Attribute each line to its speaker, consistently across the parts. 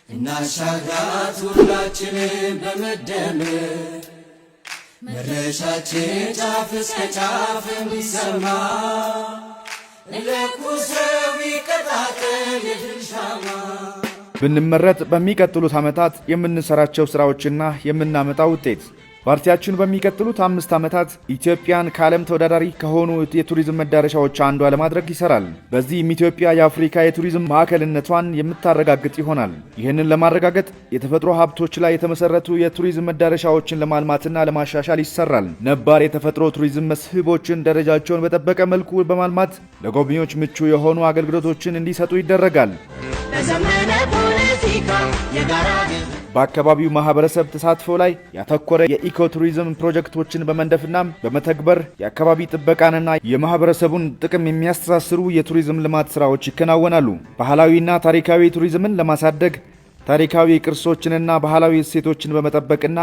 Speaker 1: እናሻግራት ሁላችንም በመደመር መድረሻችን ጫፍ እስከ ጫፍ እንዲሰማ ለኩሰው ይቀጣጠል የድል ሻማ።
Speaker 2: ብንመረጥ በሚቀጥሉት ዓመታት የምንሰራቸው ስራዎችና የምናመጣው ውጤት ፓርቲያችን በሚቀጥሉት 5 ዓመታት ኢትዮጵያን ከዓለም ተወዳዳሪ ከሆኑ የቱሪዝም መዳረሻዎች አንዷ ለማድረግ ይሰራል። በዚህም ኢትዮጵያ የአፍሪካ የቱሪዝም ማዕከልነቷን የምታረጋግጥ ይሆናል። ይህንን ለማረጋገጥ የተፈጥሮ ሀብቶች ላይ የተመሰረቱ የቱሪዝም መዳረሻዎችን ለማልማትና ለማሻሻል ይሰራል። ነባር የተፈጥሮ ቱሪዝም መስህቦችን ደረጃቸውን በጠበቀ መልኩ በማልማት ለጎብኚዎች ምቹ የሆኑ አገልግሎቶችን እንዲሰጡ ይደረጋል። በአካባቢው ማህበረሰብ ተሳትፎ ላይ ያተኮረ የኢኮቱሪዝም ፕሮጀክቶችን በመንደፍና በመተግበር የአካባቢ ጥበቃንና የማህበረሰቡን ጥቅም የሚያስተሳስሩ የቱሪዝም ልማት ስራዎች ይከናወናሉ። ባህላዊና ታሪካዊ ቱሪዝምን ለማሳደግ ታሪካዊ ቅርሶችንና ባህላዊ እሴቶችን በመጠበቅና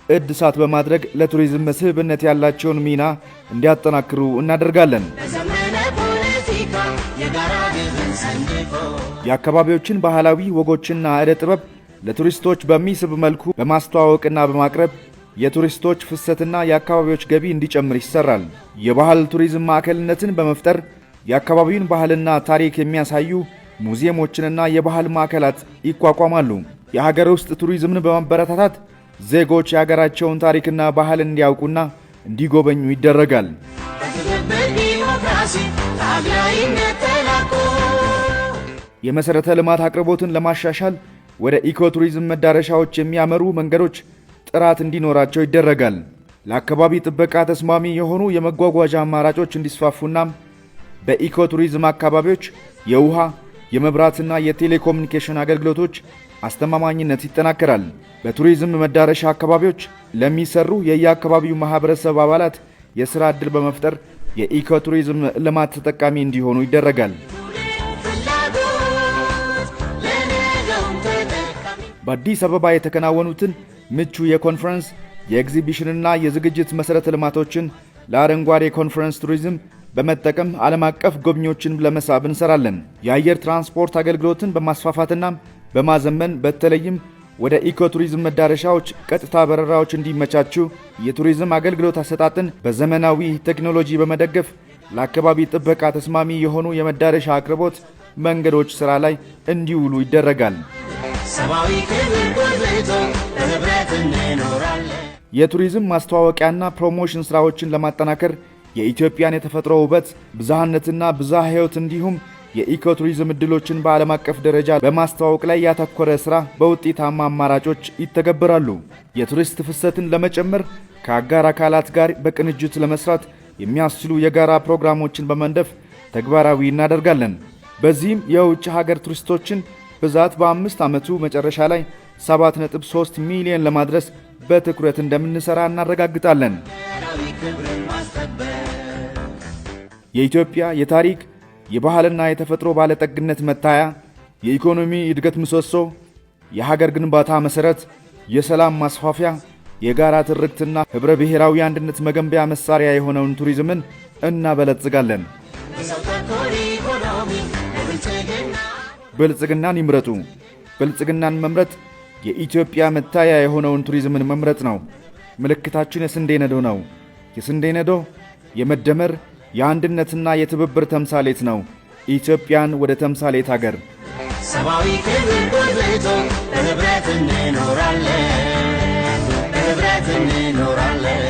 Speaker 2: እድሳት በማድረግ ለቱሪዝም መስህብነት ያላቸውን ሚና እንዲያጠናክሩ እናደርጋለን። የአካባቢዎችን ባህላዊ ወጎችና ዕደ ጥበብ ለቱሪስቶች በሚስብ መልኩ በማስተዋወቅና በማቅረብ የቱሪስቶች ፍሰትና የአካባቢዎች ገቢ እንዲጨምር ይሰራል። የባህል ቱሪዝም ማዕከልነትን በመፍጠር የአካባቢውን ባህልና ታሪክ የሚያሳዩ ሙዚየሞችንና የባህል ማዕከላት ይቋቋማሉ። የሀገር ውስጥ ቱሪዝምን በማበረታታት ዜጎች የሀገራቸውን ታሪክና ባህል እንዲያውቁና እንዲጎበኙ ይደረጋል። የመሰረተ ልማት አቅርቦትን ለማሻሻል ወደ ኢኮቱሪዝም መዳረሻዎች የሚያመሩ መንገዶች ጥራት እንዲኖራቸው ይደረጋል። ለአካባቢ ጥበቃ ተስማሚ የሆኑ የመጓጓዣ አማራጮች እንዲስፋፉና በኢኮቱሪዝም አካባቢዎች የውሃ፣ የመብራትና የቴሌኮሙኒኬሽን አገልግሎቶች አስተማማኝነት ይጠናከራል። በቱሪዝም መዳረሻ አካባቢዎች ለሚሰሩ የየአካባቢው ማህበረሰብ አባላት የሥራ ዕድል በመፍጠር የኢኮቱሪዝም ልማት ተጠቃሚ እንዲሆኑ ይደረጋል። በአዲስ አበባ የተከናወኑትን ምቹ የኮንፈረንስ የኤግዚቢሽንና የዝግጅት መሠረተ ልማቶችን ለአረንጓዴ ኮንፈረንስ ቱሪዝም በመጠቀም ዓለም አቀፍ ጎብኚዎችን ለመሳብ እንሰራለን። የአየር ትራንስፖርት አገልግሎትን በማስፋፋትና በማዘመን በተለይም ወደ ኢኮቱሪዝም መዳረሻዎች ቀጥታ በረራዎች እንዲመቻቹ የቱሪዝም አገልግሎት አሰጣጥን በዘመናዊ ቴክኖሎጂ በመደገፍ ለአካባቢ ጥበቃ ተስማሚ የሆኑ የመዳረሻ አቅርቦት መንገዶች ሥራ ላይ እንዲውሉ ይደረጋል። የቱሪዝም ማስተዋወቂያና ፕሮሞሽን ሥራዎችን ለማጠናከር የኢትዮጵያን የተፈጥሮ ውበት ብዝሃነትና ብዝሃ ሕይወት እንዲሁም የኢኮቱሪዝም ዕድሎችን በዓለም አቀፍ ደረጃ በማስተዋወቅ ላይ ያተኮረ ሥራ በውጤታማ አማራጮች ይተገበራሉ። የቱሪስት ፍሰትን ለመጨመር ከአጋር አካላት ጋር በቅንጅት ለመስራት የሚያስችሉ የጋራ ፕሮግራሞችን በመንደፍ ተግባራዊ እናደርጋለን። በዚህም የውጭ ሀገር ቱሪስቶችን ብዛት በ5 ዓመቱ መጨረሻ ላይ 7.3 ሚሊዮን ለማድረስ በትኩረት እንደምንሰራ እናረጋግጣለን። የኢትዮጵያ የታሪክ የባህልና የተፈጥሮ ባለጠግነት መታያ፣ የኢኮኖሚ እድገት ምሰሶ፣ የሀገር ግንባታ መሠረት፣ የሰላም ማስፋፊያ፣ የጋራ ትርክትና ኅብረ ብሔራዊ አንድነት መገንቢያ መሳሪያ የሆነውን ቱሪዝምን እናበለጽጋለን። ብልጽግናን ይምረጡ። ብልጽግናን መምረጥ የኢትዮጵያ መታያ የሆነውን ቱሪዝምን መምረጥ ነው። ምልክታችን የስንዴ ነዶ ነው። የስንዴ ነዶ የመደመር የአንድነትና የትብብር ተምሳሌት ነው። ኢትዮጵያን ወደ ተምሳሌት ሀገር ሰብአዊ ክብር ጎልብቶ በህብረት እንኖራለን።